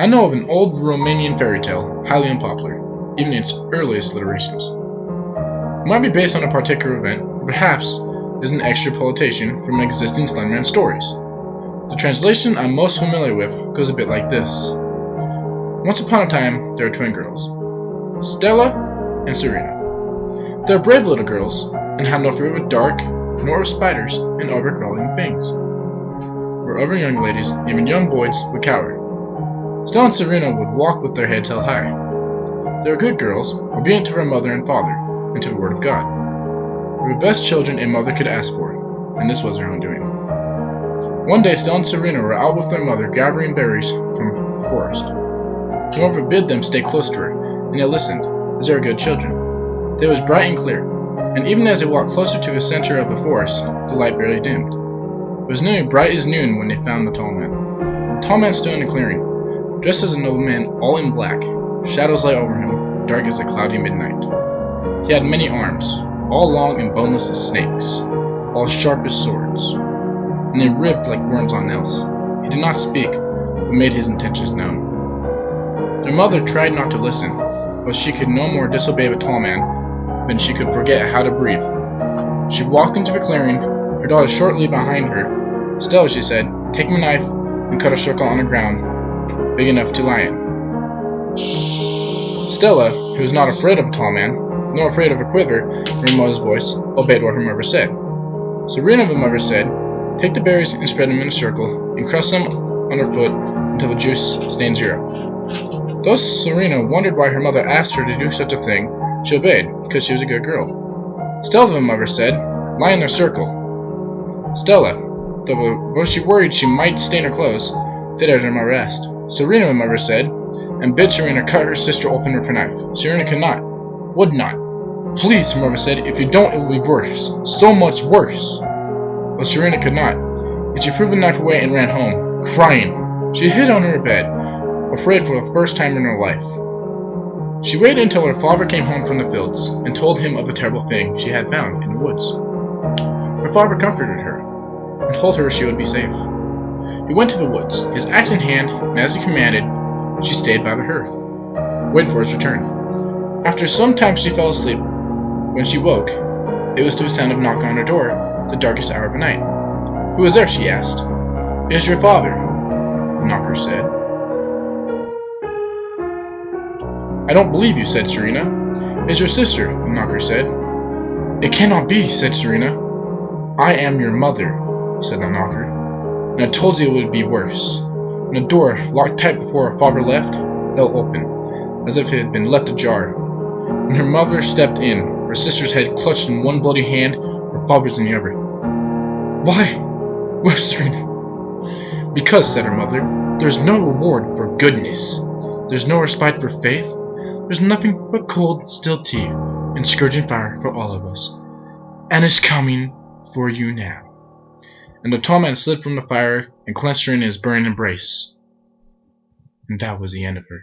I know of an old Romanian fairy tale, highly unpopular, even in its earliest iterations. It might be based on a particular event, or perhaps is an extrapolation from existing Slenderman stories. The translation I'm most familiar with goes a bit like this. Once upon a time, there were twin girls, Stella and Serena. They were brave little girls, and had no fear of the dark, nor of spiders and other crawling things. Where other young ladies, even young boys, would cower. Stella and Serena would walk with their heads held high. They were good girls, obedient to their mother and father, and to the word of God. They were the best children a mother could ask for, and this was their own doing. One day Stella and Serena were out with their mother gathering berries from the forest. Her mother bid them stay close to her, and they listened, as they were good children. The day was bright and clear, and even as they walked closer to the center of the forest, the light barely dimmed. It was nearly bright as noon when they found the tall man. The tall man stood in the clearing, dressed as a nobleman, all in black. Shadows lay over him, dark as a cloudy midnight. He had many arms, all long and boneless as snakes, all sharp as swords, and they ribbed like worms on nails. He did not speak, but made his intentions known. Their mother tried not to listen, but she could no more disobey the tall man than she could forget how to breathe. She walked into the clearing, her daughter shortly behind her. Stella, she said, take my knife and cut a circle on the ground, big enough to lie in. Stella, who was not afraid of the tall man, nor afraid of a quiver in her mother's voice, obeyed what her mother said. Serena, the mother said, take the berries and spread them in a circle, and crush them underfoot until the juice stains zero. Though Serena wondered why her mother asked her to do such a thing, she obeyed, because she was a good girl. Stella, the mother said, lie in a circle. Stella, though she worried she might stain her clothes, did as her mother asked. Serena, the mother said, and bid Serena cut her sister open with her knife. Serena could not, would not. Please, her mother said, if you don't, it will be worse. So much worse. But Serena could not, and she threw the knife away and ran home, crying. She hid under her bed, afraid for the first time in her life. She waited until her father came home from the fields, and told him of the terrible thing she had found in the woods. Her father comforted her, and told her she would be safe. He went to the woods, his axe in hand, and as he commanded, she stayed by the hearth, waiting for his return. After some time she fell asleep. When she woke, it was to the sound of knocking on her door, the darkest hour of the night. Who is there? She asked. It is your father, the knocker said. I don't believe you, said Serena. It is your sister, the knocker said. It cannot be, said Serena. I am your mother, said the knocker, and I told you it would be worse. And the door, locked tight before her father left, fell open, as if it had been left ajar. When her mother stepped in, her sister's head clutched in one bloody hand, her father's in the other. Why? Where's Serena? Because, said her mother, there's no reward for goodness. There's no respite for faith. There's nothing but cold, still teeth and scourging fire for all of us. And it's coming for you now. And the tall man slid from the fire and clenched her in his burning embrace. And that was the end of her.